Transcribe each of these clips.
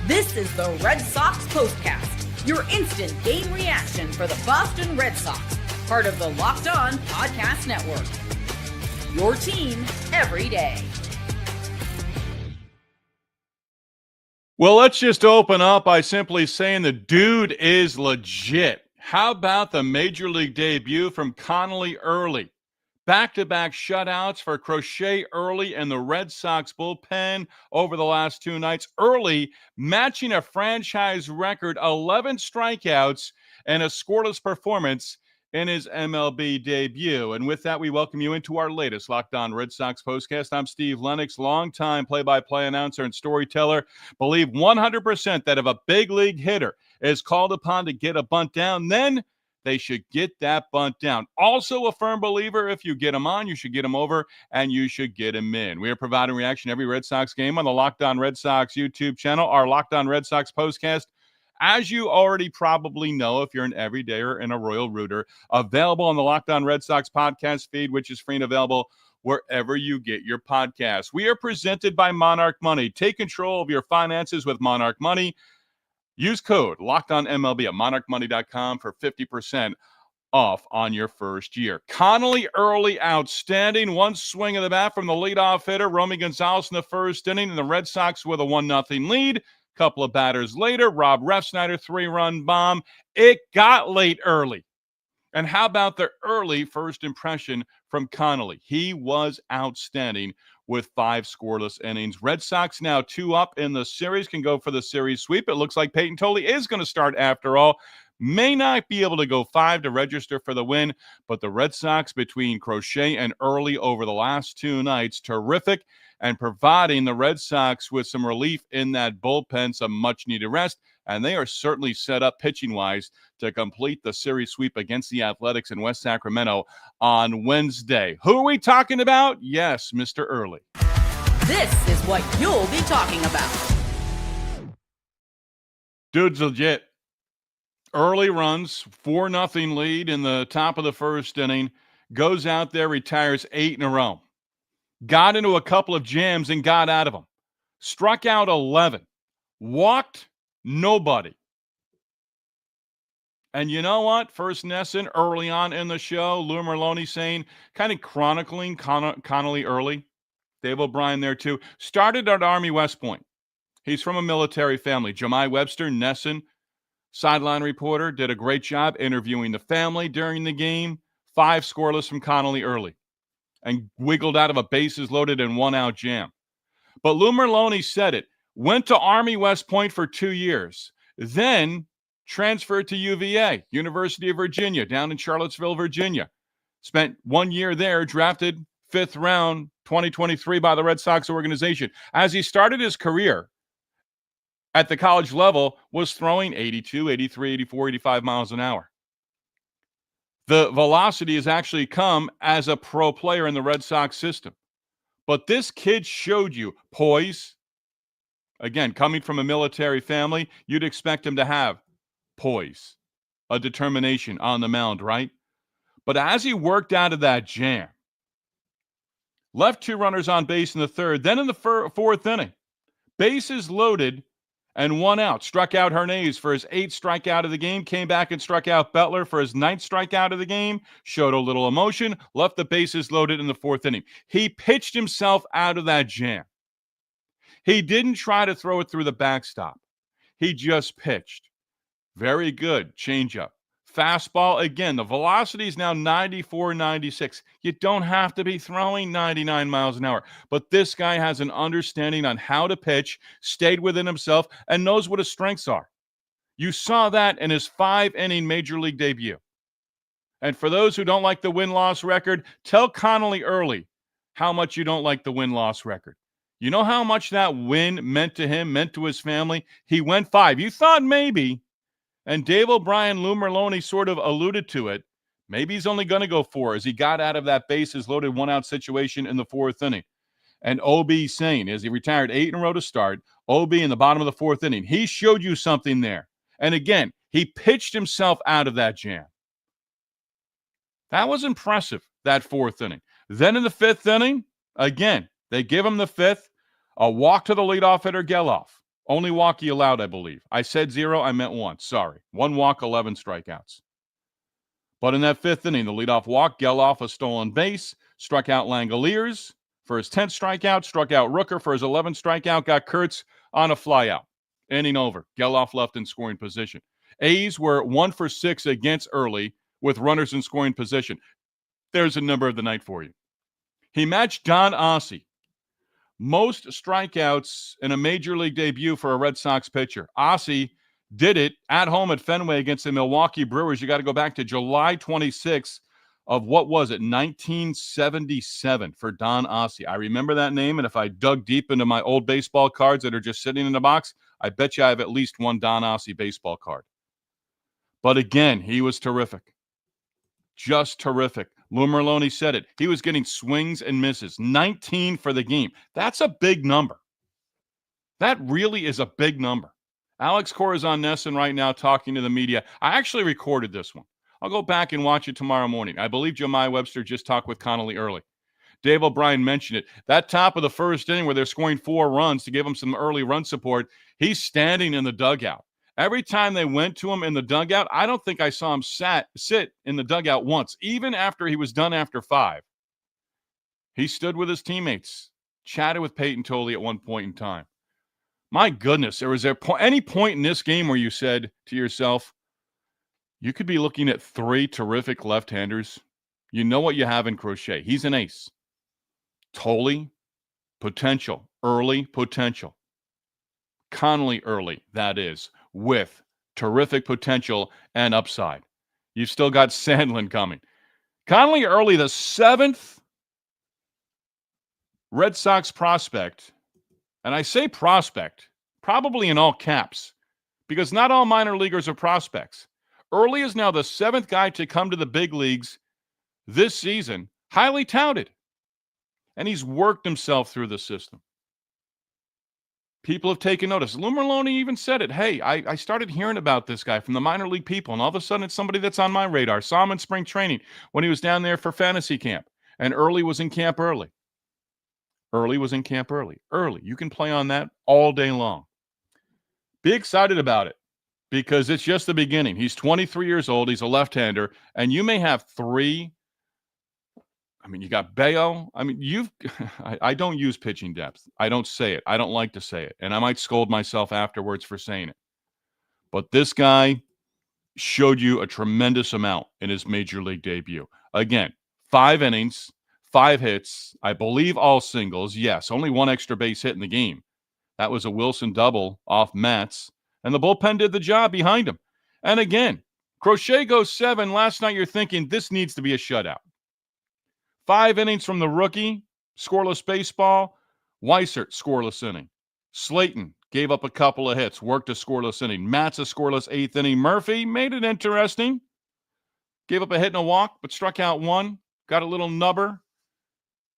This is the Red Sox POSTCAST, your instant game reaction for the Boston Red Sox, part of the Locked On Podcast Network. Your team every day. Well, let's just open up by simply saying the dude is legit. How about the Major League debut from Connelly Early? Back-to-back shutouts for Connelly Early and the Red Sox bullpen over the last two nights. Early matching a franchise record, 11 strikeouts and a scoreless performance in his MLB debut. And with that, we welcome you into our latest Locked On Red Sox postcast. I'm Steve Lennox, longtime play-by-play announcer and storyteller. Believe 100% that if a big league hitter is called upon to get a bunt down, then they should get that bunt down. Also a firm believer, if you get him on, you should get him over, and you should get him in. We are providing reaction every Red Sox game on the Locked On Red Sox YouTube channel, our Locked On Red Sox postcast. As you already probably know, if you're an everydayer and a royal rooter, available on the Locked On Red Sox podcast feed, which is free and available wherever you get your podcasts. We are presented by Monarch Money. Take control of your finances with Monarch Money. Use code LOCKEDONMLB at monarchmoney.com for 50% off on your first year. Connelly Early, outstanding. One swing of the bat from the leadoff hitter, Romy Gonzalez, in the first inning, and the Red Sox with a 1-0 lead. Couple of batters later, Rob Refsnyder, 3-run bomb. It got late early. And how about the early first impression from Connelly? He was outstanding with 5 scoreless innings. Red Sox now 2 up in the series, can go for the series sweep. It looks like Peyton Tolle is going to start after all. May not be able to go 5 to register for the win, but the Red Sox between Crochet and Early over the last 2 nights, terrific, and providing the Red Sox with some relief in that bullpen, some much-needed rest, and they are certainly set up pitching-wise to complete the series sweep against the Athletics in West Sacramento on Wednesday. Who are we talking about? Yes, Mr. Early. This is what you'll be talking about. Dude's legit. Early runs, 4-0 lead in the top of the first inning, goes out there, retires 8 in a row. Got into a couple of jams and got out of them. Struck out 11. Walked nobody. And you know what? First Nesson, early on in the show, Lou Merlone saying, kind of chronicling Connelly Early. Dave O'Brien there too. Started at Army West Point. He's from a military family. Jemai Webster, Nesson, sideline reporter, did a great job interviewing the family during the game. 5 scoreless from Connelly Early. And wiggled out of a bases loaded and 1-out jam. But Lou Merlone said it. Went to Army West Point for 2 years. Then transferred to UVA, University of Virginia, down in Charlottesville, Virginia. Spent 1 year there, drafted 5th round, 2023 by the Red Sox organization. As he started his career at the college level, was throwing 82, 83, 84, 85 miles an hour. The velocity has actually come as a pro player in the Red Sox system. But this kid showed you poise. Again, coming from a military family, you'd expect him to have poise, a determination on the mound, right? But as he worked out of that jam, left 2 runners on base in the third, then in the 4th inning, bases loaded, and 1 out. Struck out Hernandez for his 8th strikeout of the game. Came back and struck out Bettler for his 9th strikeout of the game. Showed a little emotion. Left the bases loaded in the 4th inning. He pitched himself out of that jam. He didn't try to throw it through the backstop. He just pitched. Very good. Changeup. Fastball, again, the velocity is now 94, 96. You don't have to be throwing 99 miles an hour. But this guy has an understanding on how to pitch, stayed within himself, and knows what his strengths are. You saw that in his 5-inning Major League debut. And for those who don't like the win-loss record, tell Connelly Early how much you don't like the win-loss record. You know how much that win meant to him, meant to his family? He went 5. You thought maybe, and Dave O'Brien, Lou Merlone sort of alluded to it, maybe he's only going to go 4 as he got out of that bases loaded 1-out situation in the 4th inning. And OB saying, as he retired 8 in a row to start, OB in the bottom of the 4th inning, he showed you something there. And again, he pitched himself out of that jam. That was impressive, that 4th inning. Then in the 5th inning, again, they give him the 5th, a walk to the leadoff hitter, Geloff. Only walk he allowed, I believe. I said 0, I meant 1. Sorry. 1 walk, 11 strikeouts. But in that 5th inning, the leadoff walk, Geloff a stolen base, struck out Langoliers for his 10th strikeout, struck out Rooker for his 11th strikeout, got Kurtz on a flyout. Inning over. Geloff left in scoring position. A's were 1 for 6 against Early with runners in scoring position. There's a number of the night for you. He matched Don Aase. Most strikeouts in a major league debut for a Red Sox pitcher. Aase did it at home at Fenway against the Milwaukee Brewers. You got to go back to July 26th of what was it, 1977 for Don Aase. I remember that name, and if I dug deep into my old baseball cards that are just sitting in the box, I bet you I have at least one Don Aase baseball card. But again, he was terrific. Just terrific. Lou Merlone said it. He was getting swings and misses. 19 for the game. That's a big number. That really is a big number. Alex Corazon-Nesson right now talking to the media. I actually recorded this one. I'll go back and watch it tomorrow morning. I believe Jemai Webster just talked with Connelly Early. Dave O'Brien mentioned it. That top of the 1st inning where they're scoring 4 runs to give him some early run support, he's standing in the dugout. Every time they went to him in the dugout, I don't think I saw him sit in the dugout once, even after he was done after 5. He stood with his teammates, chatted with Peyton Tolley at one point in time. My goodness, there was any point in this game where you said to yourself, you could be looking at 3 terrific left-handers. You know what you have in Crochet. He's an ace. Tolley, potential. Early, potential. Connelly Early, that is, with terrific potential and upside. You've still got Sandlin coming. Connelly Early, the 7th Red Sox prospect, and I say prospect, probably in all caps, because not all minor leaguers are prospects. Early is now the 7th guy to come to the big leagues this season, highly touted. And he's worked himself through the system. People have taken notice. Lou Merlone even said it. Hey, I started hearing about this guy from the minor league people, and all of a sudden it's somebody that's on my radar. Saw him in spring training when he was down there for fantasy camp, and Early was in camp early. Early was in camp early. Early. You can play on that all day long. Be excited about it because it's just the beginning. He's 23 years old. He's a left-hander, and you may have 3. I mean, you got Bayo. I mean, I don't use pitching depth. I don't say it. I don't like to say it. And I might scold myself afterwards for saying it. But this guy showed you a tremendous amount in his major league debut. Again, 5 innings, 5 hits, I believe all singles. Yes, only 1 extra base hit in the game. That was a Wilson double off Matz. And the bullpen did the job behind him. And again, Crochet goes 7. Last night you're thinking this needs to be a shutout. 5 innings from the rookie, scoreless baseball. Weissert, scoreless inning. Slayton gave up a couple of hits, worked a scoreless inning. Matt's a scoreless 8th inning. Murphy made it interesting. Gave up a hit and a walk, but struck out 1. Got a little nubber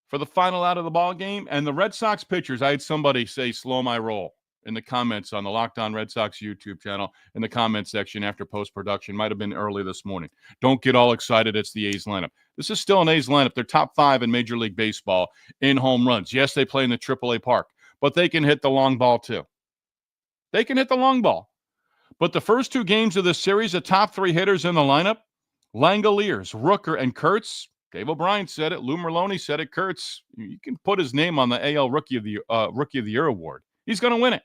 for the final out of the ball game. And the Red Sox pitchers, I had somebody say slow my roll in the comments on the Locked On Red Sox YouTube channel in the comment section after post-production. Might have been early this morning. Don't get all excited. It's the A's lineup. This is still an A's lineup. They're top 5 in Major League Baseball in home runs. Yes, they play in the AAA park, but they can hit the long ball too. They can hit the long ball. But the first 2 games of this series, the top 3 hitters in the lineup, Langoliers, Rooker, and Kurtz. Dave O'Brien said it. Lou Merlone said it. Kurtz, you can put his name on the AL Rookie of the Year award. He's going to win it.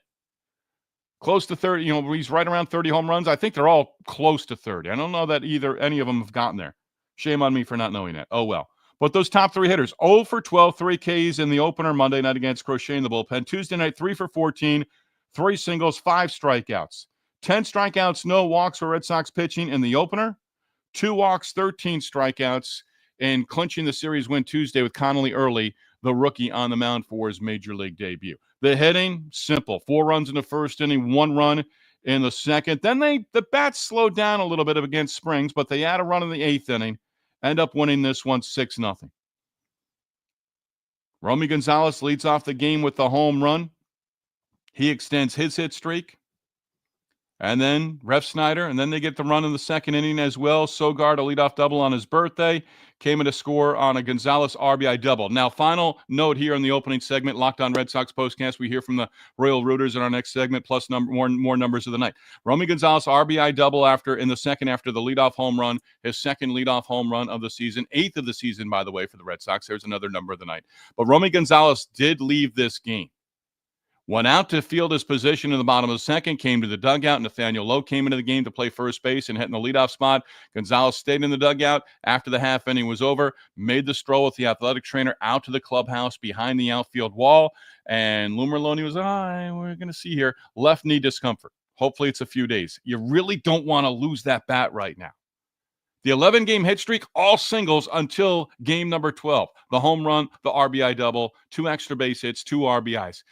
Close to 30, he's right around 30 home runs. I think they're all close to 30. I don't know that any of them have gotten there. Shame on me for not knowing that. Oh, well. But those top 3 hitters, 0 for 12, 3 Ks in the opener Monday night against Crochet in the bullpen. Tuesday night, 3 for 14, 3 singles, 5 strikeouts. 10 strikeouts, no walks for Red Sox pitching in the opener. 2 walks, 13 strikeouts, and clinching the series win Tuesday with Connelly Early, the rookie on the mound for his major league debut. The hitting, simple. 4 runs in the first inning, 1 run in the second. Then the bats slowed down a little bit against Springs, but they had a run in the 8th inning. End up winning this one 6-0. Romy Gonzalez leads off the game with the home run. He extends his hit streak. And then Ref Snyder, and then they get the run in the second inning as well. Sogard, a leadoff double on his birthday, came in to score on a Gonzalez RBI double. Now, final note here in the opening segment, Locked On Red Sox postcast. We hear from the Royal Rooters in our next segment, plus more numbers of the night. Romy Gonzalez RBI double in the second after the leadoff home run, his second leadoff home run of the season, 8th of the season, by the way, for the Red Sox. There's another number of the night. But Romy Gonzalez did leave this game. Went out to field his position in the bottom of the second, came to the dugout. Nathaniel Lowe came into the game to play first base and hit in the leadoff spot. Gonzalez stayed in the dugout after the half inning was over, made the stroll with the athletic trainer out to the clubhouse behind the outfield wall. And Lou Merlone was, we're going to see here, left knee discomfort. Hopefully it's a few days. You really don't want to lose that bat right now. The 11-game hit streak, all singles until game number 12. The home run, the RBI double, 2 extra base hits, 2 RBIs.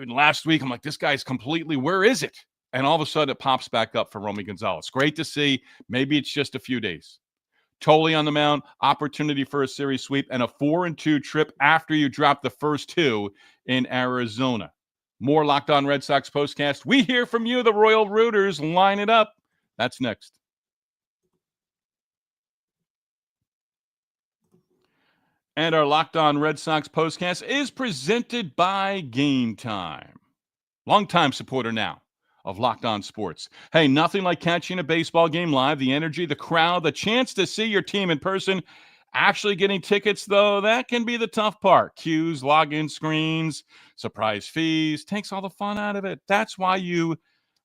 Last week, I'm like, this guy's completely, where is it? And all of a sudden, it pops back up for Romy Gonzalez. Great to see. Maybe it's just a few days. Totally on the mound, opportunity for a series sweep, and a 4-2 trip after you drop the first 2 in Arizona. More Locked On Red Sox postcast. We hear from you, the Royal Rooters. Line it up. That's next. And our Locked On Red Sox postcast is presented by Game Time. Longtime supporter now of Locked On Sports. Hey, nothing like catching a baseball game live. The energy, the crowd, the chance to see your team in person. Actually getting tickets, though, that can be the tough part. Queues, login screens, surprise fees. Takes all the fun out of it. That's why you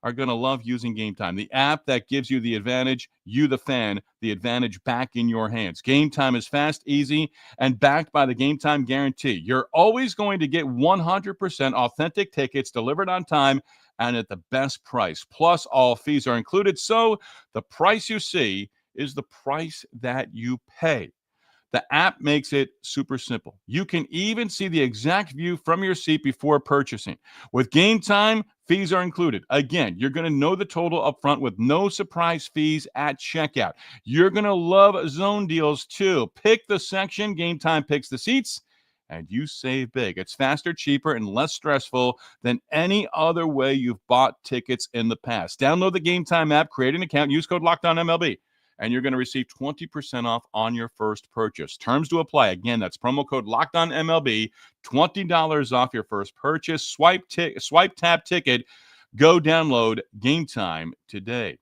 are going to love using Game Time, the app that gives you the advantage, you the fan, the advantage back in your hands. Game Time is fast, easy, and backed by the Game Time guarantee. You're always going to get 100% authentic tickets delivered on time and at the best price. Plus, all fees are included, so the price you see is the price that you pay. The app makes it super simple. You can even see the exact view from your seat before purchasing. With Game Time, fees are included. Again, you're going to know the total up front with no surprise fees at checkout. You're going to love zone deals too. Pick the section, Game Time picks the seats, and you save big. It's faster, cheaper, and less stressful than any other way you've bought tickets in the past. Download the Game Time app, create an account, use code LOCKEDONMLB. And you're going to receive 20% off on your first purchase. Terms to apply. Again, that's promo code LOCKEDONMLB, $20 off your first purchase. Swipe, tap, ticket. Go download Game Time today.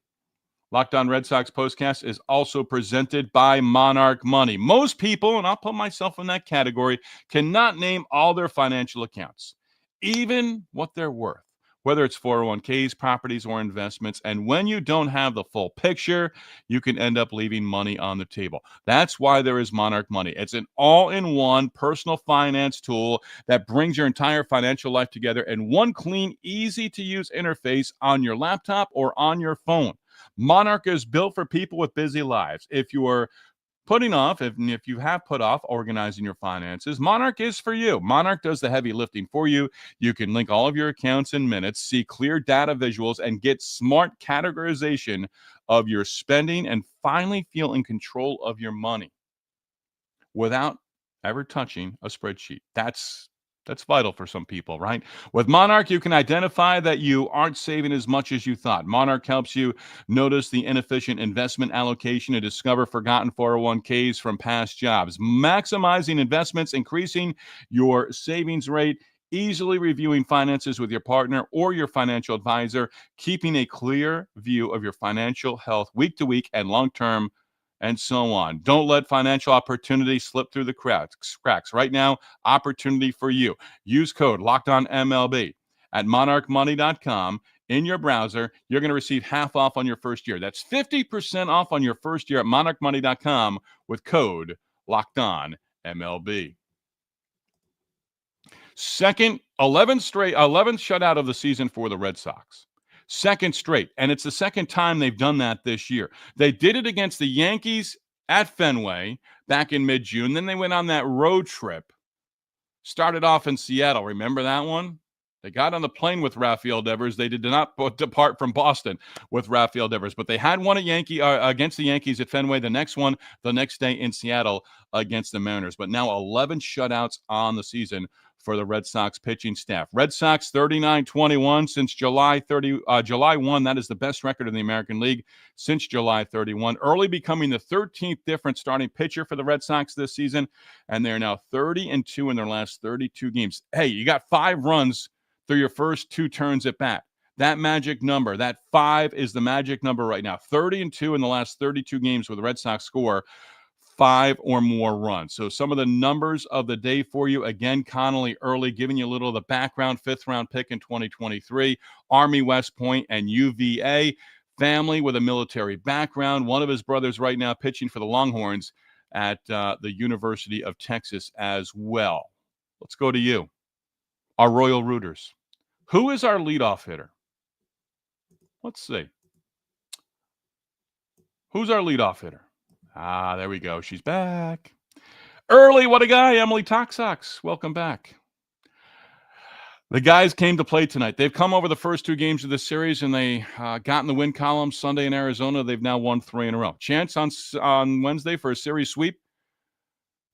Locked On Red Sox postcast is also presented by Monarch Money. Most people, and I'll put myself in that category, cannot name all their financial accounts, even what they're worth. Whether it's 401ks, properties, or investments. And when you don't have the full picture, you can end up leaving money on the table. That's why there is Monarch Money. It's an all-in-one personal finance tool that brings your entire financial life together in one clean, easy-to-use interface on your laptop or on your phone. Monarch is built for people with busy lives. If you are putting off, if you have put off organizing your finances, Monarch is for you. Monarch does the heavy lifting for you. You can link all of your accounts in minutes, see clear data visuals, and get smart categorization of your spending, and finally feel in control of your money without ever touching a spreadsheet. That's vital for some people, right? With Monarch, you can identify that you aren't saving as much as you thought. Monarch helps you notice the inefficient investment allocation and discover forgotten 401ks from past jobs. Maximizing investments, increasing your savings rate, easily reviewing finances with your partner or your financial advisor, keeping a clear view of your financial health week to week and long-term, and so on. Don't let financial opportunity slip through the cracks. Right now, opportunity for you. Use code LOCKEDONMLB at monarchmoney.com. In your browser, you're going to receive half off on your first year. That's 50% off on your first year at monarchmoney.com with code LOCKEDONMLB. Second, 11th shutout of the season for the Red Sox. Second straight, and it's the second time they've done that this year. They did it against the Yankees at Fenway back in mid-June. Then they went on that road trip. Started off in Seattle. Remember that one? They got on the plane with Rafael Devers. They did not depart from Boston with Rafael Devers, but they had one against the Yankees at Fenway. The next one, the next day in Seattle against the Mariners. But now 11 shutouts on the season for the Red Sox pitching staff. Red Sox 39-21 since July 1. That is the best record in the American League since July 31. Early becoming the 13th different starting pitcher for the Red Sox this season, and they're now 30-2 in their last 32 games. Hey, you got 5 runs through your first 2 turns at bat. That magic number, that 5 is the magic number right now. 30-2 in the last 32 games where the Red Sox score 5 or more runs. So some of the numbers of the day for you. Again, Connelly Early, giving you a little of the background, 5th-round pick in 2023. Army, West Point, and UVA. Family with a military background. One of his brothers right now pitching for the Longhorns at the University of Texas as well. Let's go to you, our Royal Rooters. Who is our leadoff hitter? Let's see. Who's our leadoff hitter? There we go. She's back. Early, what a guy. Emily Toxox, welcome back. The guys came to play tonight. They've come over the first 2 games of this series, and they got in the win column Sunday in Arizona. They've now won 3 in a row. Chance on Wednesday for a series sweep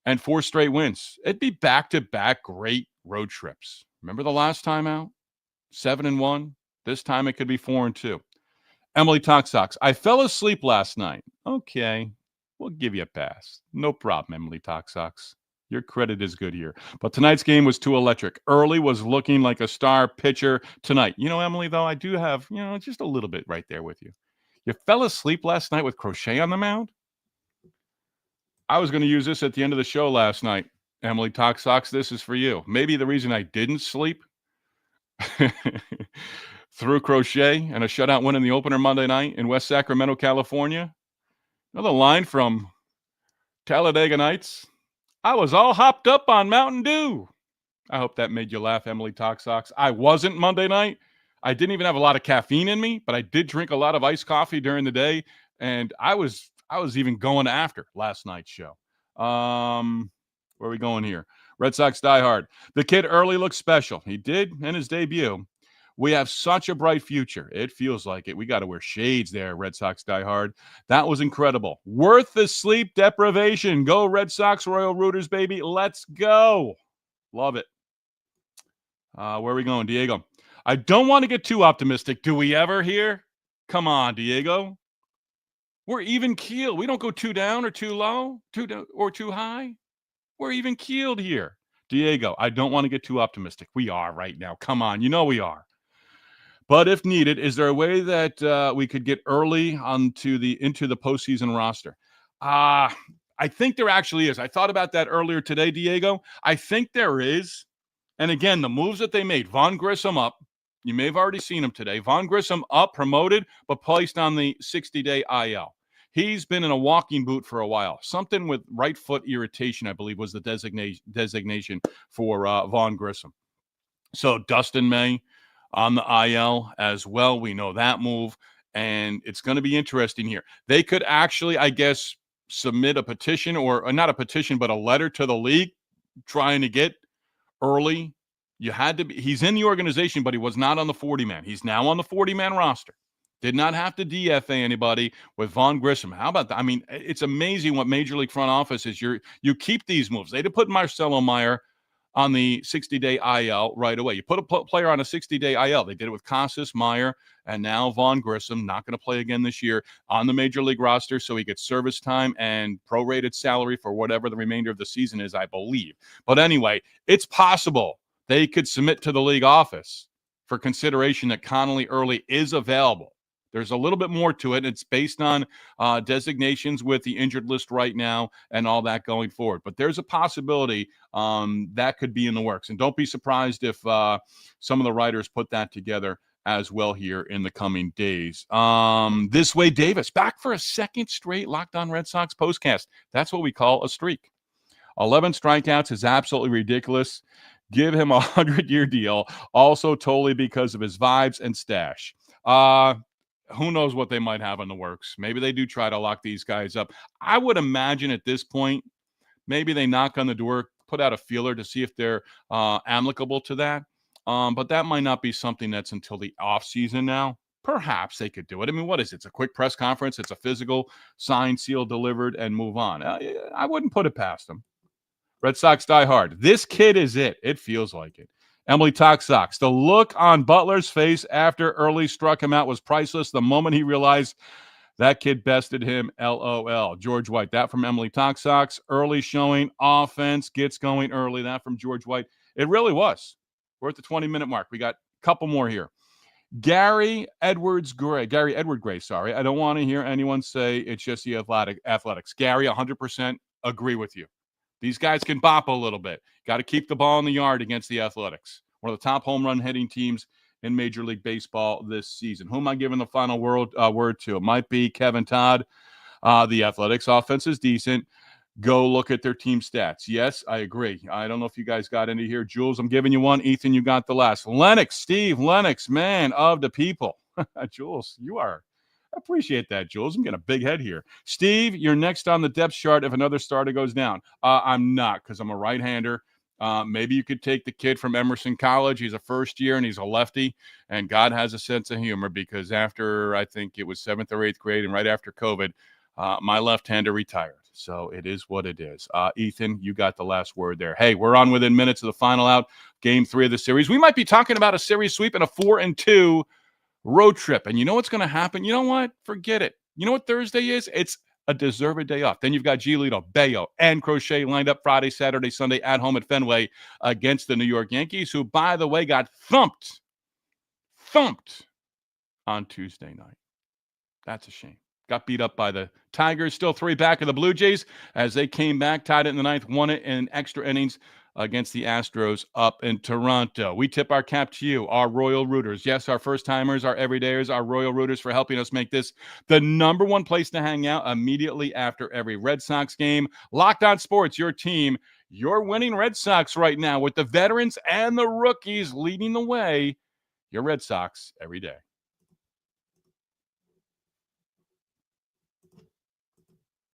and 4 straight wins. It'd be back-to-back great road trips. Remember the last time out? 7-1. This time it could be 4-2. Emily Toxox, I fell asleep last night. Okay. We'll give you a pass. No problem, Emily Toxox. Your credit is good here. But tonight's game was too electric. Early was looking like a star pitcher tonight. You know, Emily, though, I do have, just a little bit right there with you. You fell asleep last night with Crochet on the mound? I was going to use this at the end of the show last night. Emily Toxox, this is for you. Maybe the reason I didn't sleep through Crochet and a shutout win in the opener Monday night in West Sacramento, California. Another line from Talladega Nights. I was all hopped up on Mountain Dew. I hope that made you laugh, Emily Toxox. I wasn't Monday night. I didn't even have a lot of caffeine in me, but I did drink a lot of iced coffee during the day, and I was even going after last night's show. Where are we going here? Red Sox diehard. The kid Early looks special. He did in his debut. We have such a bright future. It feels like it. We got to wear shades there, Red Sox diehard. That was incredible. Worth the sleep deprivation. Go Red Sox, Royal Rooters, baby. Let's go. Love it. Where are we going, Diego? I don't want to get too optimistic. Do we ever here? Come on, Diego. We're even keeled. We don't go too down or too low, or too high. We're even keeled here. Diego, I don't want to get too optimistic. We are right now. Come on. You know we are. But if needed, is there a way that we could get Early into the postseason roster? I think there actually is. I thought about that earlier today, Diego. I think there is. And again, the moves that they made, Vaughn Grissom up. You may have already seen him today. Vaughn Grissom up, promoted, but placed on the 60-day IL. He's been in a walking boot for a while. Something with right foot irritation, I believe, was the designation for Vaughn Grissom. So Dustin May on the IL as well. We know that move, and it's going to be interesting here. They could actually, I guess, submit a petition, or not a petition, but a letter to the league trying to get Early. You had to be. He's in the organization, but he was not on the 40-man. He's now on the 40-man roster. Did not have to DFA anybody with Vaughn Grissom. How about that? I mean, it's amazing what Major League front office is. You keep these moves. They did put Marcelo Meyer on the 60-day IL right away. You put a player on a 60-day IL. They did it with Casas, Meyer, and now Vaughn Grissom, not going to play again this year, on the Major League roster, so he gets service time and prorated salary for whatever the remainder of the season is, I believe. But anyway, it's possible they could submit to the league office for consideration that Connelly Early is available. There's a little bit more to it. It's based on designations with the injured list right now and all that going forward. But there's a possibility that could be in the works. And don't be surprised if some of the writers put that together as well here in the coming days. This way, Davis, back for a second straight Locked On Red Sox postcast. That's what we call a streak. 11 strikeouts is absolutely ridiculous. Give him a 100-year deal. Also totally because of his vibes and stash. Who knows what they might have in the works. Maybe they do try to lock these guys up. I would imagine at this point, maybe they knock on the door, put out a feeler to see if they're amicable to that. But that might not be something that's until the offseason now, perhaps they could do it. I mean, what is it? It's a quick press conference. It's a physical, signed, sealed, delivered, and move on. I wouldn't put it past them. Red Sox die hard. This kid is it. It feels like it. Emily talks Sox. The look on Butler's face after Early struck him out was priceless. The moment he realized that kid bested him, LOL. George White. That from Emily talks Sox. Early showing offense gets going early. That from George White. It really was. We're at the 20-minute mark. We got a couple more here. Gary Edward Gray. Sorry. I don't want to hear anyone say it's just the athletics. Gary, 100% agree with you. These guys can bop a little bit. Got to keep the ball in the yard against the Athletics. One of the top home run hitting teams in Major League Baseball this season. Who am I giving the final word to? It might be Kevin Todd. The Athletics offense is decent. Go look at their team stats. Yes, I agree. I don't know if you guys got into here. Jules, I'm giving you one. Ethan, you got the last. Steve Lennox, man of the people. Jules, you are. I appreciate that, Jules. I'm getting a big head here. Steve, you're next on the depth chart if another starter goes down. I'm not, because I'm a right-hander. Maybe you could take the kid from Emerson College. He's a first year and he's a lefty, and God has a sense of humor, because after, I think it was 7th or 8th grade and right after COVID, my left-hander retired. So it is what it is. Ethan, you got the last word there. Hey, we're on within minutes of the final out, game 3 of the series. We might be talking about a series sweep and a 4-2 road trip. And you know what's going to happen? You know what? Forget it. You know what Thursday is? It's a deserved day off. Then you've got Giolito, Bayo, and Crochet lined up Friday, Saturday, Sunday at home at Fenway against the New York Yankees, who, by the way, got thumped on Tuesday night. That's a shame. Got beat up by the Tigers. Still 3 back of the Blue Jays as they came back, tied it in the 9th, won it in extra innings against the Astros up in Toronto. We tip our cap to you, our Royal Rooters. Yes, our first-timers, our everydayers, our Royal Rooters, for helping us make this the number one place to hang out immediately after every Red Sox game. Locked On Sports, your team, your winning Red Sox right now, with the veterans and the rookies leading the way. Your Red Sox every day.